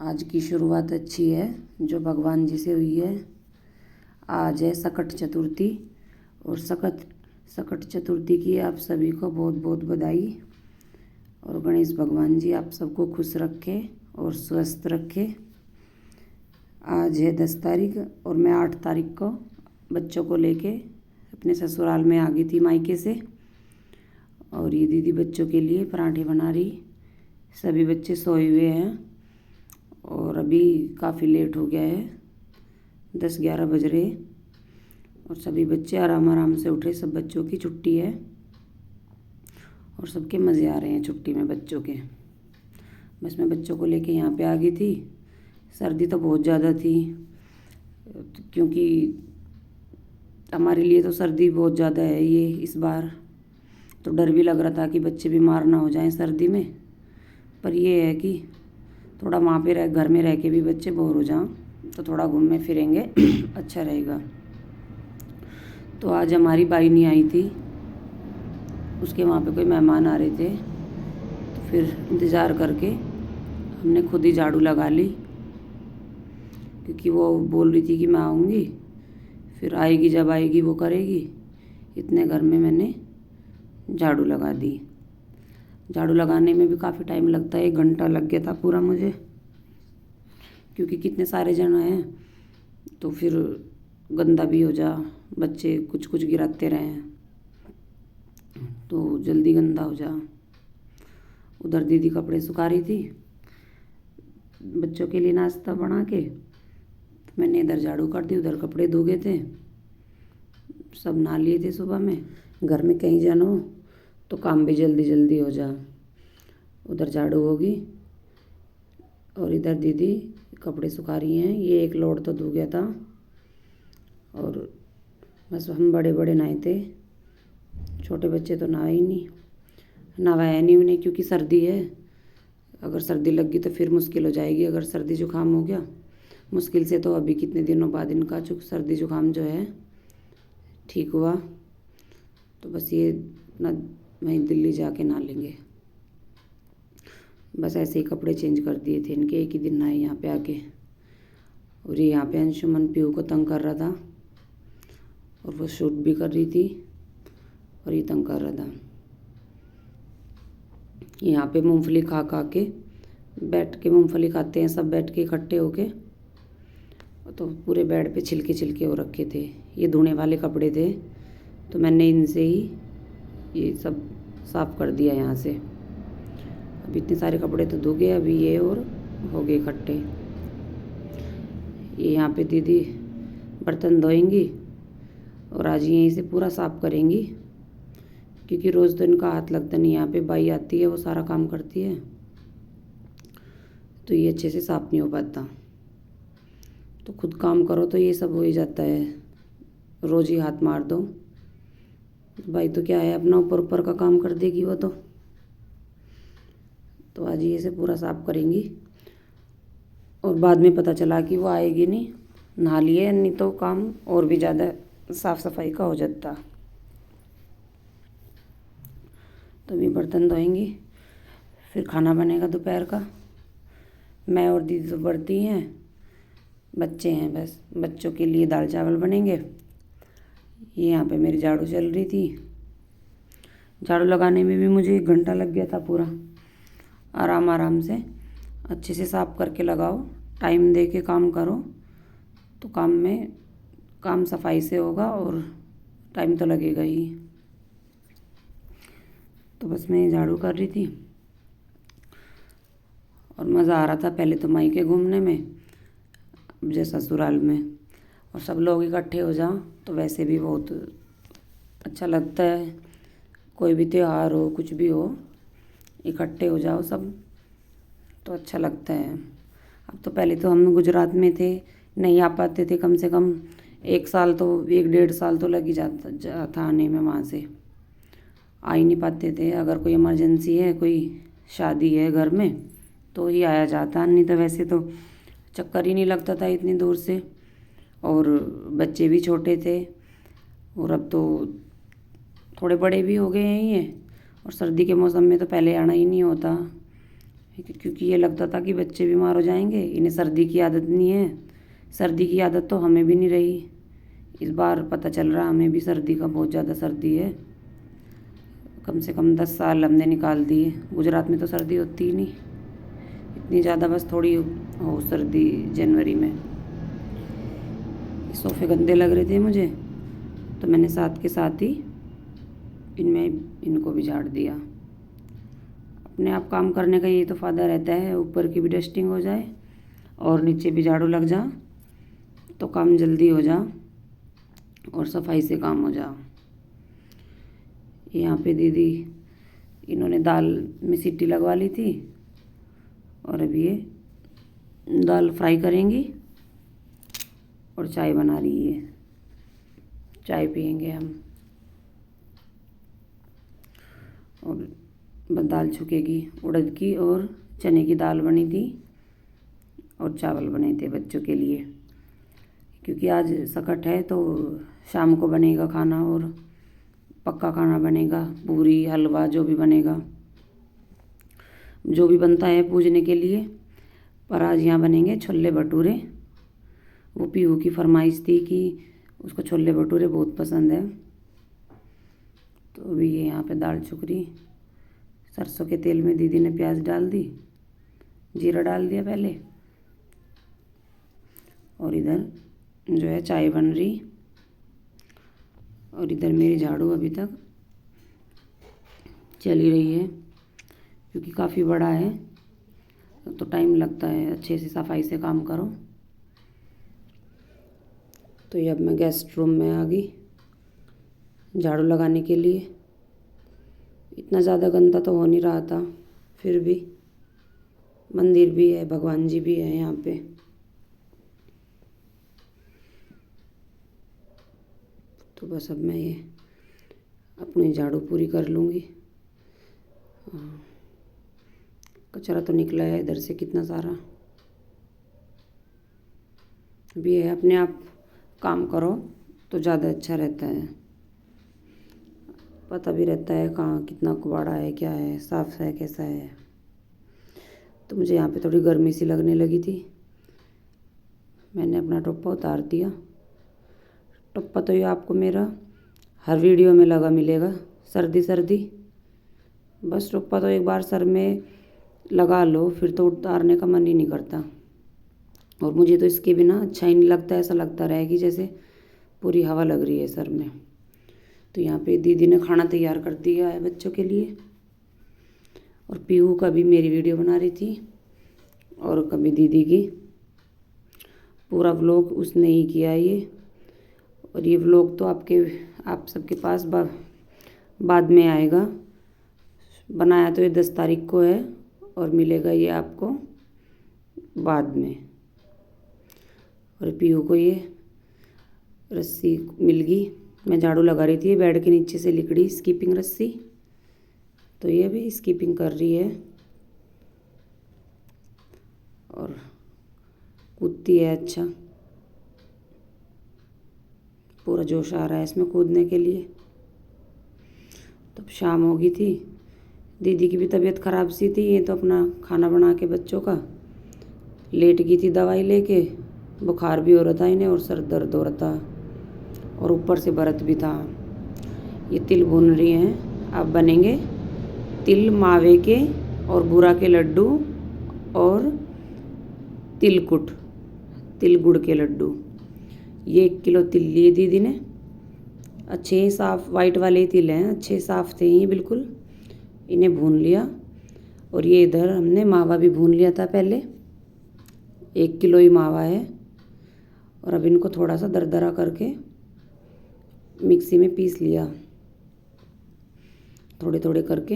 आज की शुरुआत अच्छी है जो भगवान जी से हुई है। आज है सकट चतुर्थी और सकट चतुर्थी की आप सभी को बहुत बहुत बधाई। और गणेश भगवान जी आप सबको खुश रखे और स्वस्थ रखे। आज है 10 तारीख और मैं 8 तारीख को बच्चों को लेके अपने ससुराल में आ गई थी मायके से। और ये दीदी बच्चों के लिए पराठे बना रही। सभी बच्चे सोए हुए हैं और अभी काफ़ी लेट हो गया है, 10-11 बज रहे और सभी बच्चे आराम आराम से उठ रहे। सब बच्चों की छुट्टी है और सबके मज़े आ रहे हैं छुट्टी में बच्चों के। बस मैं बच्चों को लेके यहाँ पे आ गई थी। सर्दी तो बहुत ज़्यादा थी क्योंकि हमारे लिए तो सर्दी बहुत ज़्यादा है ये इस बार। तो डर भी लग रहा था कि बच्चे बीमार ना हो जाएं सर्दी में। पर ये है कि थोड़ा वहाँ पे घर में रह के भी बच्चे बोर हो जाएं तो थोड़ा घूमने फिरेंगे अच्छा रहेगा। तो आज हमारी बाई नहीं आई थी, उसके वहाँ पे कोई मेहमान आ रहे थे। तो फिर इंतज़ार करके हमने खुद ही झाड़ू लगा ली क्योंकि वो बोल रही थी कि मैं आऊँगी, फिर आएगी, जब आएगी वो करेगी। इतने घर में मैंने झाड़ू लगा दी। झाड़ू लगाने में भी काफ़ी टाइम लगता है, 1 घंटा लग गया था पूरा मुझे क्योंकि कितने सारे जन हैं तो फिर गंदा भी हो जा, बच्चे कुछ कुछ गिराते रहें तो जल्दी गंदा हो जा। उधर दीदी कपड़े सुखा रही थी बच्चों के लिए नाश्ता बना के, तो मैंने इधर झाड़ू कर दी, उधर कपड़े धो गए थे। सब नहा लिए थे सुबह में। घर में कहीं जाना हो तो काम भी जल्दी जल्दी हो जा। उधर झाड़ू होगी और इधर दीदी कपड़े सुखा रही हैं। ये एक लोड तो धो गया था और बस हम बड़े बड़े नहाए थे, छोटे बच्चे तो नहाए ही नहीं, नहवाया नहीं उन्हें क्योंकि सर्दी है। अगर सर्दी लग गई तो फिर मुश्किल हो जाएगी। अगर सर्दी जुकाम हो गया मुश्किल से, तो अभी कितने दिनों बाद इनका सर्दी जुकाम जो है ठीक हुआ। तो बस ये अपना वहीं दिल्ली जाके नहा लेंगे। बस ऐसे ही कपड़े चेंज कर दिए थे इनके, एक ही दिन नहाए यहाँ पे आके। और ये यहाँ पे अंशुमन पीहू को तंग कर रहा था और वो शूट भी कर रही थी और ये तंग कर रहा था। यहाँ पे मूंगफली खा खा के बैठ के मूंगफली खाते हैं सब बैठ के इकट्ठे होके। तो पूरे बेड पे छिलके छिलके हो रखे थे। ये धोने वाले कपड़े थे तो मैंने इनसे ही ये सब साफ़ कर दिया यहाँ से। अभी इतने सारे कपड़े तो धो गए, अभी ये और हो गए इकट्ठे। ये यहाँ पे दीदी बर्तन धोएंगी और आज यहीं से पूरा साफ़ करेंगी क्योंकि रोज़ तो इनका हाथ लगता नहीं। यहाँ पे बाई आती है, वो सारा काम करती है तो ये अच्छे से साफ़ नहीं हो पाता। तो खुद काम करो तो ये सब हो ही जाता है, रोज़ ही हाथ मार दो। बाई तो क्या है, अपना ऊपर ऊपर का काम कर देगी वो तो आज ये से पूरा साफ़ करेंगी। और बाद में पता चला कि वो आएगी नहीं, नहा लिए, नहीं तो काम और भी ज़्यादा साफ़ सफाई का हो जाता। तो अभी बर्तन धोएंगी, फिर खाना बनेगा दोपहर का। मैं और दीदी तो बढ़ती हैं, बच्चे हैं, बस बच्चों के लिए दाल चावल बनेंगे। ये यहाँ पे मेरी झाड़ू चल रही थी। झाड़ू लगाने में भी मुझे 1 घंटा लग गया था पूरा। आराम आराम से अच्छे से साफ़ करके लगाओ, टाइम दे के काम करो तो काम सफाई से होगा और टाइम तो लगेगा ही। तो बस मैं झाड़ू कर रही थी और मज़ा आ रहा था पहले तो मायके घूमने में, अब जैसा ससुराल में। और सब लोग इकट्ठे हो जाओ तो वैसे भी बहुत अच्छा लगता है। कोई भी त्योहार हो, कुछ भी हो, इकट्ठे हो जाओ सब तो अच्छा लगता है। अब तो पहले तो हम गुजरात में थे, नहीं आ पाते थे, कम से कम 1 साल तो 1-1.5 साल तो लग ही जाता आने में। वहाँ से आ ही नहीं पाते थे। अगर कोई इमरजेंसी है, कोई शादी है घर में तो ही आया जाता, नहीं तो वैसे तो चक्कर ही नहीं लगता था इतनी दूर से। और बच्चे भी छोटे थे और अब तो थोड़े बड़े भी हो गए हैं ये। और सर्दी के मौसम में तो पहले आना ही नहीं होता, क्योंकि ये लगता था कि बच्चे बीमार हो जाएंगे, इन्हें सर्दी की आदत नहीं है। सर्दी की आदत तो हमें भी नहीं रही। इस बार पता चल रहा हमें भी सर्दी का, बहुत ज़्यादा सर्दी है। कम से कम 10 साल हमने निकाल दिए। गुजरात में तो सर्दी होती ही नहीं इतनी ज़्यादा, बस थोड़ी हो सर्दी जनवरी में। सोफ़े गंदे लग रहे थे मुझे, तो मैंने साथ के साथ ही इनको भी झाड़ दिया। अपने आप काम करने का ये तो फ़ायदा रहता है, ऊपर की भी डस्टिंग हो जाए और नीचे भी झाड़ू लग जा तो काम जल्दी हो जा और सफाई से काम हो जा। यहाँ पे दीदी इन्होंने दाल में सीटी लगवा ली थी और अभी ये दाल फ्राई करेंगी और चाय बना रही है। चाय पियेंगे हम और दाल छुकेगी। उड़द की और चने की दाल बनी थी और चावल बने थे बच्चों के लिए, क्योंकि आज सकट है तो शाम को बनेगा खाना और पक्का खाना बनेगा। पूरी हलवा जो भी बनेगा, जो भी बनता है पूजने के लिए। पर आज यहाँ बनेंगे छोले भटूरे। वो पीहू की फरमाइश थी कि उसको छोले भटूरे बहुत पसंद है। तो अभी ये यहाँ पे दाल छुकरी, सरसों के तेल में दीदी ने प्याज डाल दी, जीरा डाल दिया पहले, और इधर जो है चाय बन रही, और इधर मेरी झाड़ू अभी तक चल ही रही है, क्योंकि काफ़ी बड़ा है तो टाइम लगता है अच्छे से सफाई से काम करो। तो ये अब मैं गेस्ट रूम में आ गई झाड़ू लगाने के लिए। इतना ज़्यादा गंदा तो हो नहीं रहा था, फिर भी मंदिर भी है, भगवान जी भी है यहाँ पे। तो बस अब मैं ये अपनी झाड़ू पूरी कर लूँगी। कचरा तो निकला है इधर से कितना सारा। भी है, अपने आप काम करो तो ज़्यादा अच्छा रहता है, पता भी रहता है कहाँ कितना कुबाड़ा है, क्या है, साफ़ है, कैसा है। तो मुझे यहाँ पे थोड़ी गर्मी सी लगने लगी थी, मैंने अपना टोपा उतार दिया। टोपा तो ये आपको मेरा हर वीडियो में लगा मिलेगा, सर्दी सर्दी। बस टोपा तो एक बार सर में लगा लो फिर तो उतारने का मन ही नहीं करता। और मुझे तो इसके बिना अच्छा ही नहीं लगता, ऐसा लगता रहेगी जैसे पूरी हवा लग रही है सर में। तो यहाँ पे दीदी ने खाना तैयार कर दिया है बच्चों के लिए, और पीहू का भी मेरी वीडियो बना रही थी और कभी दीदी की। पूरा व्लॉग उसने ही किया ये, और ये व्लॉग तो आप सबके पास बाद में आएगा। बनाया तो ये 10 तारीख को है और मिलेगा ये आपको बाद में। और पीहू को ये रस्सी मिल गई, मैं झाड़ू लगा रही थी, बेड के नीचे से लिकड़ी स्कीपिंग रस्सी, तो ये भी स्कीपिंग कर रही है और कूदती है। अच्छा, पूरा जोश आ रहा है इसमें कूदने के लिए। तब शाम हो गई थी, दीदी की भी तबीयत ख़राब सी थी, ये तो अपना खाना बना के बच्चों का लेट गई थी दवाई लेके। बुखार भी हो रहा था इन्हें और सर दर्द हो रहा था और ऊपर से व्रत भी था। ये तिल भून रही हैं, अब बनेंगे तिल मावे के और बूरा के लड्डू और तिलकुट, तिल गुड़ के लड्डू। ये 1 किलो तिल लिए दीदी ने, अच्छे साफ़ वाइट वाले तिल हैं, अच्छे साफ़ थे ये बिल्कुल। इन्हें भून लिया, और ये इधर हमने मावा भी भून लिया था पहले, 1 किलो ही मावा है। और अब इनको थोड़ा सा दरदरा करके मिक्सी में पीस लिया, थोड़े थोड़े करके।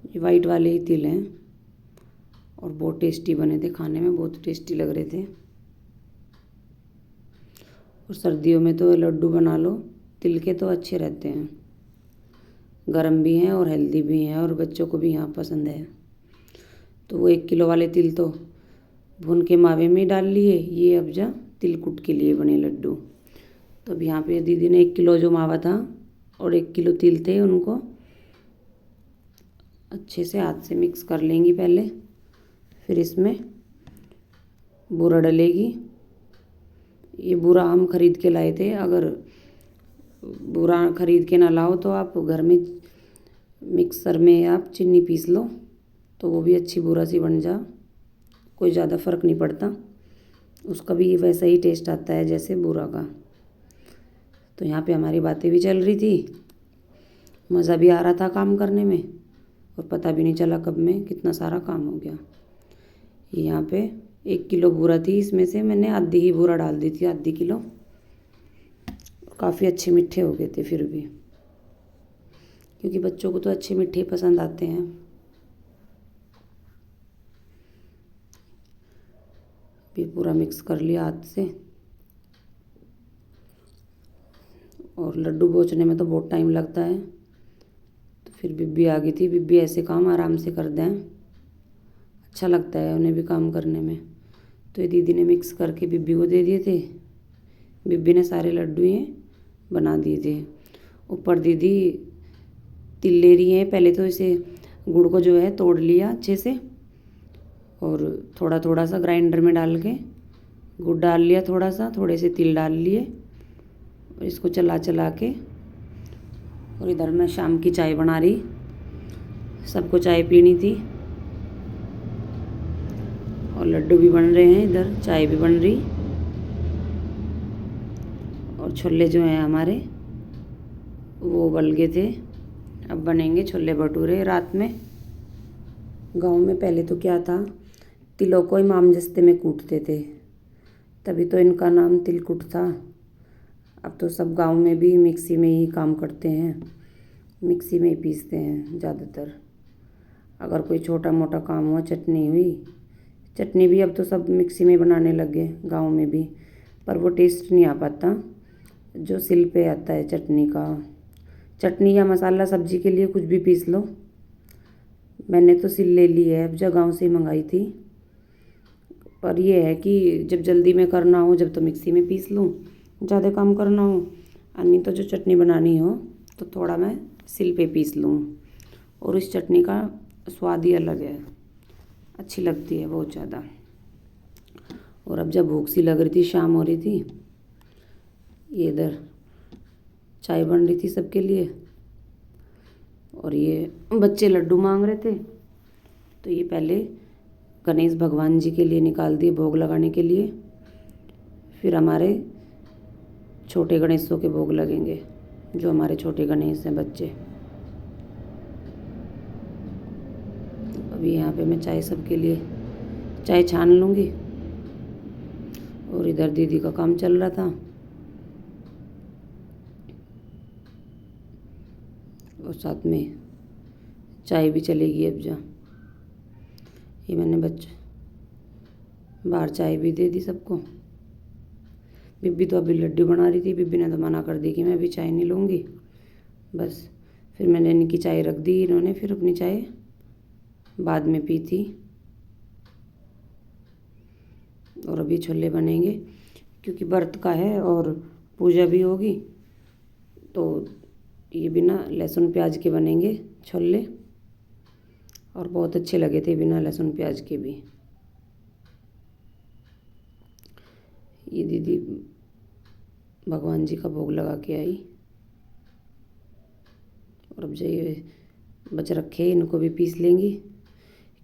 ये वाइट वाले ही तिल हैं और बहुत टेस्टी बने थे, खाने में बहुत टेस्टी लग रहे थे। और सर्दियों में तो लड्डू बना लो तिल के, तो अच्छे रहते हैं, गरम भी हैं और हेल्दी भी हैं, और बच्चों को भी यहाँ पसंद है। तो वो 1 किलो वाले तिल तो भून के मावे में डाल लिए, ये अब जा तिलकुट के लिए बने लड्डू। तो अब यहाँ पे दीदी ने 1 किलो जो मावा था और 1 किलो तिल थे, उनको अच्छे से हाथ से मिक्स कर लेंगी पहले। फिर इसमें बूरा डलेगी। ये बूरा हम ख़रीद के लाए थे। अगर बूरा ख़रीद के ना लाओ तो आप घर में मिक्सर में आप चीनी पीस लो, तो वो भी अच्छी बूरा सी बन जा। कोई ज़्यादा फ़र्क नहीं पड़ता, उसका भी वैसा ही टेस्ट आता है जैसे बूरा का। तो यहाँ पे हमारी बातें भी चल रही थी, मज़ा भी आ रहा था काम करने में, और पता भी नहीं चला कब में कितना सारा काम हो गया। यहाँ पे 1 किलो बूरा थी, इसमें से मैंने आधी ही बूरा डाल दी थी, आधी किलो। काफ़ी अच्छे मीठे हो गए थे फिर भी, क्योंकि बच्चों को तो अच्छे मीठे पसंद आते हैं। भी पूरा मिक्स कर लिया हाथ से। और लड्डू बेचने में तो बहुत टाइम लगता है, तो फिर बिब्बी आ गई थी। बिब्बी ऐसे काम आराम से कर दें, अच्छा लगता है उन्हें भी काम करने में। तो ये दीदी ने मिक्स करके बिब्बी को दे दिए थे। बिब्बी ने सारे लड्डू ये बना दिए थे। ऊपर दीदी तिल ले रही है। पहले तो इसे गुड़ को जो है तोड़ लिया अच्छे से, और थोड़ा थोड़ा सा ग्राइंडर में डाल के गुड़ डाल लिया, थोड़ा सा, थोड़े से तिल डाल लिए, और इसको चला चला के। और इधर मैं शाम की चाय बना रही, सबको चाय पीनी थी, और लड्डू भी बन रहे हैं, इधर चाय भी बन रही। और छोले जो हैं हमारे वो उबल गए थे। अब बनेंगे छोले भटूरे रात में। गांव में पहले तो क्या था, तिलों को इमामजस्ते में कूटते थे, तभी तो इनका नाम तिलकुट था। अब तो सब गांव में भी मिक्सी में ही काम करते हैं, मिक्सी में ही पीसते हैं ज़्यादातर। अगर कोई छोटा मोटा काम हुआ, चटनी हुई, चटनी भी अब तो सब मिक्सी में बनाने लगे गांव में भी, पर वो टेस्ट नहीं आ पाता जो सिल पे आता है चटनी का। चटनी या मसाला सब्जी के लिए कुछ भी पीस लो। मैंने तो सिल ले ली है, अब जो गाँव से ही मंगाई थी। पर ये है कि जब जल्दी में करना हो, जब तो मिक्सी में पीस लूँ, ज़्यादा काम करना हो, अन्य तो जो चटनी बनानी हो तो थोड़ा मैं सिल पे पीस लूँ। और इस चटनी का स्वाद ही अलग है, अच्छी लगती है बहुत ज़्यादा। और अब जब भूख सी लग रही थी, शाम हो रही थी, ये इधर चाय बन रही थी सबके लिए, और ये बच्चे लड्डू मांग रहे थे, तो ये पहले गणेश भगवान जी के लिए निकाल दिए भोग लगाने के लिए। फिर हमारे छोटे गणेशों के भोग लगेंगे, जो हमारे छोटे गणेश हैं बच्चे। अभी यहाँ पे मैं चाय सबके लिए चाय छान लूँगी, और इधर दीदी का काम चल रहा था, और साथ में चाय भी चलेगी। अब जा ये मैंने बाहर चाय भी दे दी सबको। बिब्बी तो अभी लड्डू बना रही थी, बिब्बी ने तो मना कर दी कि मैं अभी चाय नहीं लूँगी। बस फिर मैंने इनकी चाय रख दी, इन्होंने फिर अपनी चाय बाद में पी थी। और अभी छोले बनेंगे, क्योंकि व्रत का है और पूजा भी होगी, तो ये बिना लहसुन प्याज के बनेंगे छोले। और बहुत अच्छे लगे थे बिना लहसुन प्याज के भी। ये दीदी भगवान जी का भोग लगा के आई, और अब जो ये बच रखे इनको भी पीस लेंगी,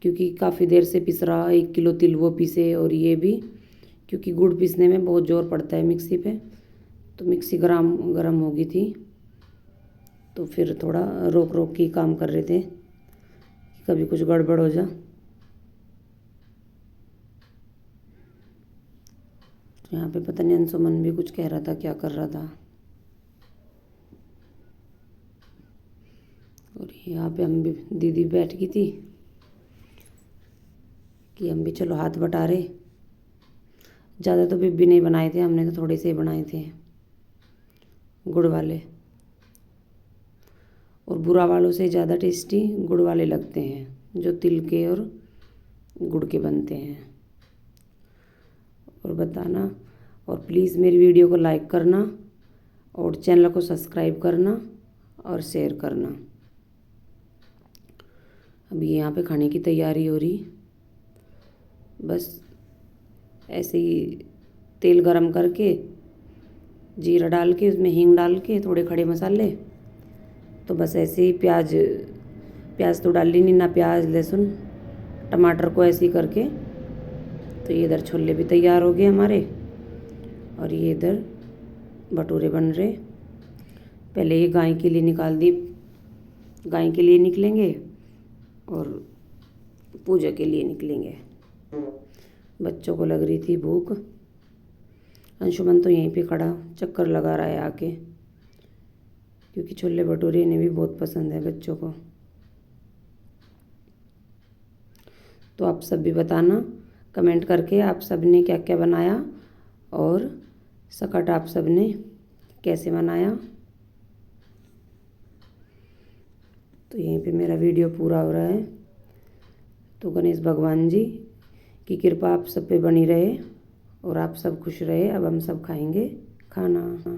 क्योंकि काफ़ी देर से पिस रहा। 1 किलो तिल वो पीसे, और ये भी, क्योंकि गुड़ पीसने में बहुत ज़ोर पड़ता है मिक्सी पे, तो मिक्सी गरम हो गई थी, तो फिर थोड़ा रोक रोक के काम कर रहे थे, कभी कुछ गड़बड़ हो जा। यहाँ पे पता नहीं अंशुमन भी कुछ कह रहा था, क्या कर रहा था। और यहाँ पे हम भी, दीदी बैठ गई थी कि हम भी चलो हाथ बटारे। ज़्यादा तो बिब्बी नहीं बनाए थे, हमने तो थोड़े से ही बनाए थे गुड़ वाले। और बुरा वालों से ज़्यादा टेस्टी गुड़ वाले लगते हैं, जो तिल के और गुड़ के बनते हैं। और बताना, और प्लीज़ मेरी वीडियो को लाइक करना, और चैनल को सब्सक्राइब करना, और शेयर करना। अभी यहाँ पे खाने की तैयारी हो रही। बस ऐसे ही तेल गरम करके जीरा डाल के उसमें हींग डाल के थोड़े खड़े मसाले, तो बस ऐसे ही प्याज तो डाली नहीं ना, प्याज लहसुन टमाटर को ऐसे ही करके। तो ये इधर छोले भी तैयार हो गए हमारे और ये इधर भटूरे बन रहे। पहले ये गाय के लिए निकाल दी, गाय के लिए निकलेंगे और पूजा के लिए निकलेंगे। बच्चों को लग रही थी भूख। अंशुमन तो यहीं पे खड़ा चक्कर लगा रहा है आके, क्योंकि छोले भटूरे इन्हें भी बहुत पसंद है बच्चों को। तो आप सब भी बताना कमेंट करके आप सब ने क्या क्या बनाया और सकट आप सब ने कैसे बनाया। तो यहीं पे मेरा वीडियो पूरा हो रहा है। तो गणेश भगवान जी की कृपा आप सब पे बनी रहे और आप सब खुश रहे। अब हम सब खाएंगे खाना।